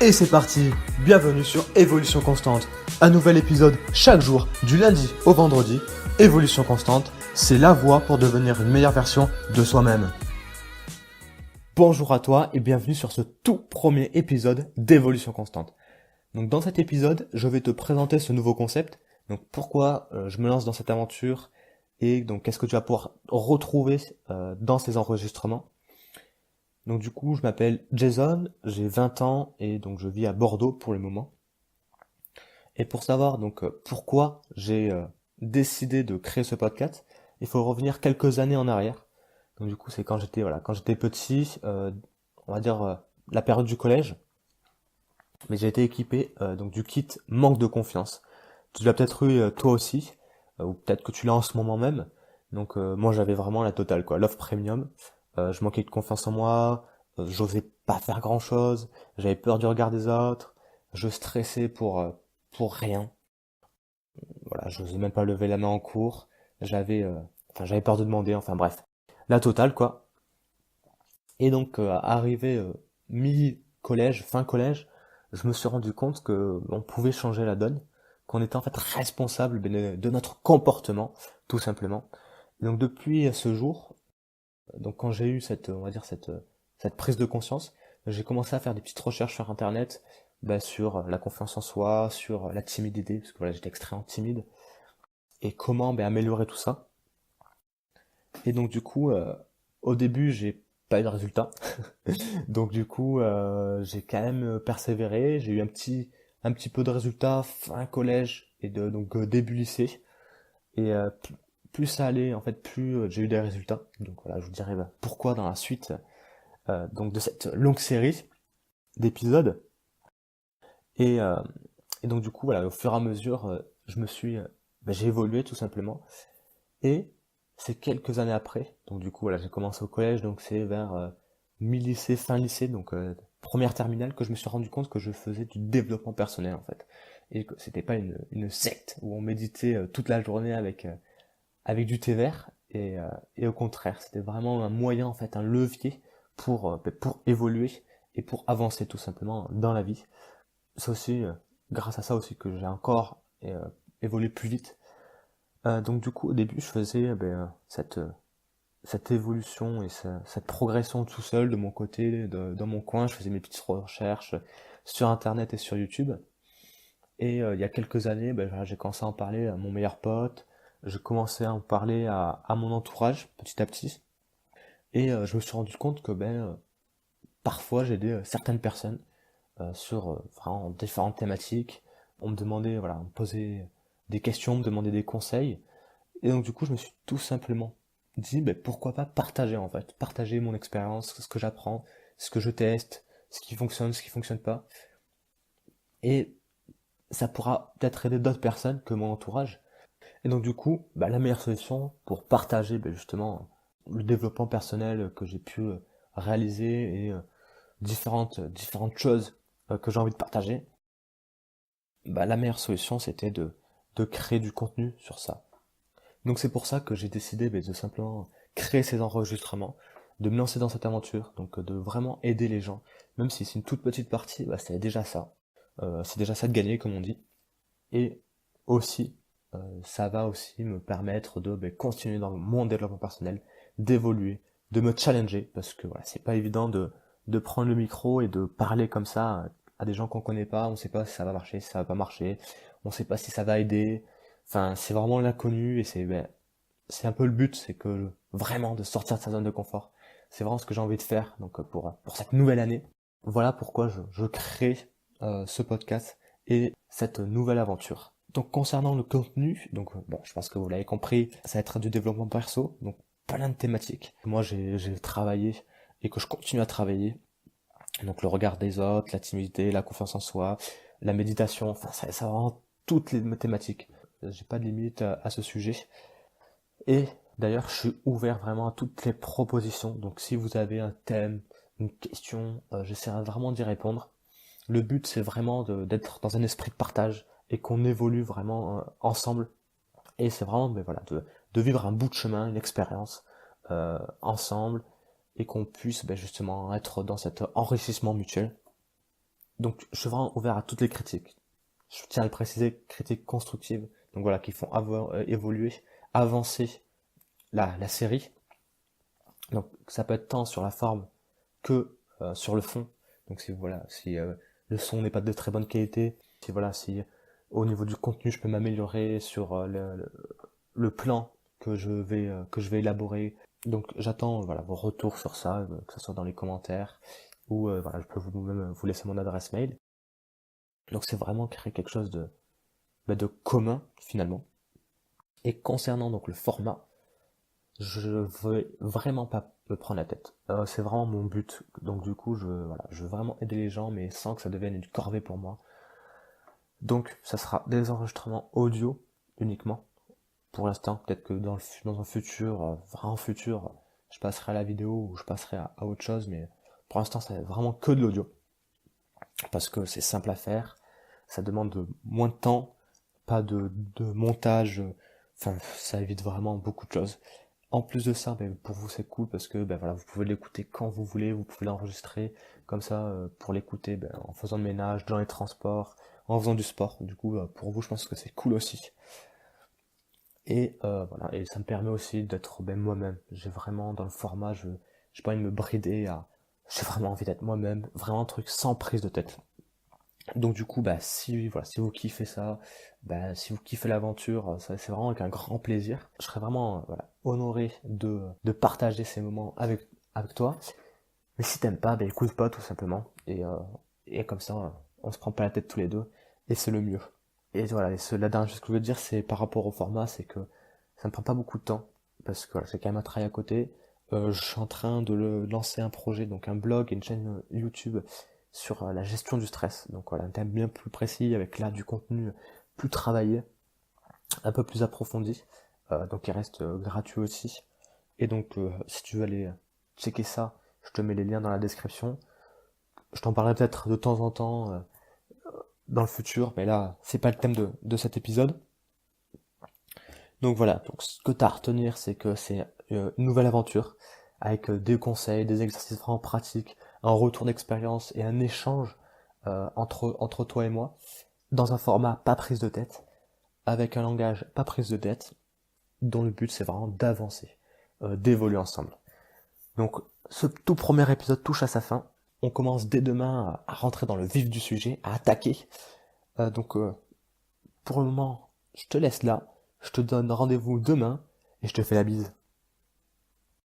Et c'est parti, bienvenue sur Évolution Constante. Un nouvel épisode chaque jour, du lundi au vendredi. Évolution Constante, c'est la voie pour devenir une meilleure version de soi-même. Bonjour à toi et bienvenue sur ce tout premier épisode d'Évolution Constante. Donc dans cet épisode, je vais te présenter ce nouveau concept. Donc pourquoi je me lance dans cette aventure et donc qu'est-ce que tu vas pouvoir retrouver dans ces enregistrements. Donc du coup, je m'appelle Jason, j'ai 20 ans et donc je vis à Bordeaux pour le moment. Et pour savoir donc pourquoi j'ai décidé de créer ce podcast, il faut revenir quelques années en arrière. Donc du coup, c'est quand j'étais petit, on va dire la période du collège. Mais j'ai été équipé donc du kit manque de confiance. Tu l'as peut-être eu toi aussi, ou peut-être que tu l'as en ce moment même. Donc moi j'avais vraiment la totale quoi, l'offre premium. Je manquais de confiance en moi, j'osais pas faire grand chose, j'avais peur du regard des autres, je stressais pour rien. Voilà, j'osais même pas lever la main en cours, j'avais peur de demander, enfin bref. La totale quoi. Et donc arrivé mi-collège, fin collège, je me suis rendu compte que on pouvait changer la donne, qu'on était en fait responsable de notre comportement, tout simplement. Et donc depuis ce jour, donc quand j'ai eu cette prise de conscience, j'ai commencé à faire des petites recherches sur internet, sur la confiance en soi, sur la timidité, parce que voilà, j'étais extrêmement timide, et comment améliorer tout ça. Et donc du coup, au début, j'ai pas eu de résultat. Donc du coup, j'ai quand même persévéré. J'ai eu un petit peu de résultats fin collège et début lycée. Et plus ça allait, en fait, plus j'ai eu des résultats. Donc voilà, je vous dirai pourquoi dans la suite donc de cette longue série d'épisodes. Et, euh, et donc du coup, voilà, au fur et à mesure, j'ai évolué tout simplement. Et c'est quelques années après, donc du coup, voilà, j'ai commencé au collège, donc c'est vers mi-lycée, fin lycée, donc première terminale, que je me suis rendu compte que je faisais du développement personnel en fait. Et que c'était pas une secte où on méditait toute la journée avec du thé vert, et au contraire, c'était vraiment un moyen en fait, un levier pour évoluer et pour avancer tout simplement dans la vie. C'est aussi grâce à ça aussi que j'ai encore évolué plus vite. Donc du coup, au début, je faisais cette évolution et cette progression tout seul de mon côté, dans mon coin. Je faisais mes petites recherches sur Internet et sur YouTube. Et il y a quelques années, voilà, j'ai commencé à en parler à mon meilleur pote. Je commençais à en parler à mon entourage, petit à petit. Et je me suis rendu compte que parfois j'aidais certaines personnes sur vraiment différentes thématiques. On me demandait, voilà, on me posait des questions, on me demandait des conseils. Et donc du coup, je me suis tout simplement dit, pourquoi pas partager en fait, partager mon expérience, ce que j'apprends, ce que je teste, ce qui fonctionne pas. Et ça pourra peut-être aider d'autres personnes que mon entourage. Et donc du coup, la meilleure solution pour partager justement le développement personnel que j'ai pu réaliser et différentes choses que j'ai envie de partager, la meilleure solution c'était de créer du contenu sur ça. Donc c'est pour ça que j'ai décidé de simplement créer ces enregistrements, de me lancer dans cette aventure, donc de vraiment aider les gens, même si c'est une toute petite partie, c'est déjà ça. C'est déjà ça de gagner, comme on dit. Et aussi, ça va aussi me permettre de continuer dans mon développement personnel, d'évoluer, de me challenger, parce que voilà, c'est pas évident de prendre le micro et de parler comme ça à des gens qu'on connaît pas, on sait pas si ça va marcher, si ça va pas marcher, on sait pas si ça va aider. Enfin, c'est vraiment l'inconnu et c'est un peu le but, c'est que vraiment de sortir de sa zone de confort. C'est vraiment ce que j'ai envie de faire donc pour cette nouvelle année. Voilà pourquoi je crée ce podcast et cette nouvelle aventure. Donc concernant le contenu, donc je pense que vous l'avez compris, ça va être du développement perso, donc plein de thématiques. Moi j'ai travaillé et que je continue à travailler. Donc le regard des autres, la timidité, la confiance en soi, la méditation, enfin ça va vraiment toutes les thématiques. J'ai pas de limite à ce sujet. Et d'ailleurs, je suis ouvert vraiment à toutes les propositions. Donc si vous avez un thème, une question, j'essaierai vraiment d'y répondre. Le but, c'est vraiment d'être dans un esprit de partage et qu'on évolue vraiment ensemble. Et c'est vraiment de vivre un bout de chemin, une expérience ensemble et qu'on puisse justement être dans cet enrichissement mutuel. Donc je suis vraiment ouvert à toutes les critiques. Je tiens à le préciser, critiques constructives, donc voilà, qui font évoluer, avancer la série. Donc ça peut être tant sur la forme que sur le fond. Donc si le son n'est pas de très bonne qualité, si au niveau du contenu je peux m'améliorer sur le plan que je vais élaborer. Donc j'attends vos retours sur ça, que ce soit dans les commentaires ou je peux même vous laisser mon adresse mail. Donc c'est vraiment créer quelque chose de commun finalement. Et concernant donc le format, je veux vraiment pas me prendre la tête. C'est vraiment mon but. Donc du coup, je veux vraiment aider les gens, mais sans que ça devienne une corvée pour moi. Donc ça sera des enregistrements audio uniquement. Pour l'instant, peut-être que dans un futur, vraiment futur, je passerai à la vidéo ou je passerai à autre chose, mais pour l'instant, c'est vraiment que de l'audio. Parce que c'est simple à faire, ça demande moins de temps, pas de montage, enfin ça évite vraiment beaucoup de choses. En plus de ça, pour vous c'est cool parce que vous pouvez l'écouter quand vous voulez, vous pouvez l'enregistrer comme ça pour l'écouter en faisant le ménage, dans les transports, en faisant du sport. Du coup, pour vous, je pense que c'est cool aussi. Et et ça me permet aussi d'être moi-même. J'ai vraiment dans le format, j'ai pas envie de me brider à, j'ai vraiment envie d'être moi-même, vraiment un truc sans prise de tête. Donc du coup, si vous kiffez ça, si vous kiffez l'aventure, ça c'est vraiment avec un grand plaisir. Je serais vraiment honoré de partager ces moments avec toi. Mais si t'aimes pas, écoute pas tout simplement. Et comme ça, on se prend pas la tête tous les deux. Et c'est le mieux. Et voilà, la dernière chose que je veux dire, c'est par rapport au format, c'est que ça me prend pas beaucoup de temps. Parce que j'ai quand même un travail à côté. Je suis en train de lancer un projet, donc un blog et une chaîne YouTube sur la gestion du stress. Donc voilà, un thème bien plus précis, avec là du contenu plus travaillé, un peu plus approfondi. Donc il reste gratuit aussi. Et donc si tu veux aller checker ça, je te mets les liens dans la description. Je t'en parlerai peut-être de temps en temps dans le futur, mais là, c'est pas le thème de cet épisode. Donc voilà, donc ce que tu as à retenir, c'est que c'est une nouvelle aventure, avec des conseils, des exercices vraiment pratiques, un retour d'expérience et un échange entre toi et moi, dans un format pas prise de tête, avec un langage pas prise de tête, dont le but c'est vraiment d'avancer, d'évoluer ensemble. Donc ce tout premier épisode touche à sa fin, on commence dès demain à rentrer dans le vif du sujet, à attaquer. Donc pour le moment, je te laisse là, je te donne rendez-vous demain, et je te fais la bise.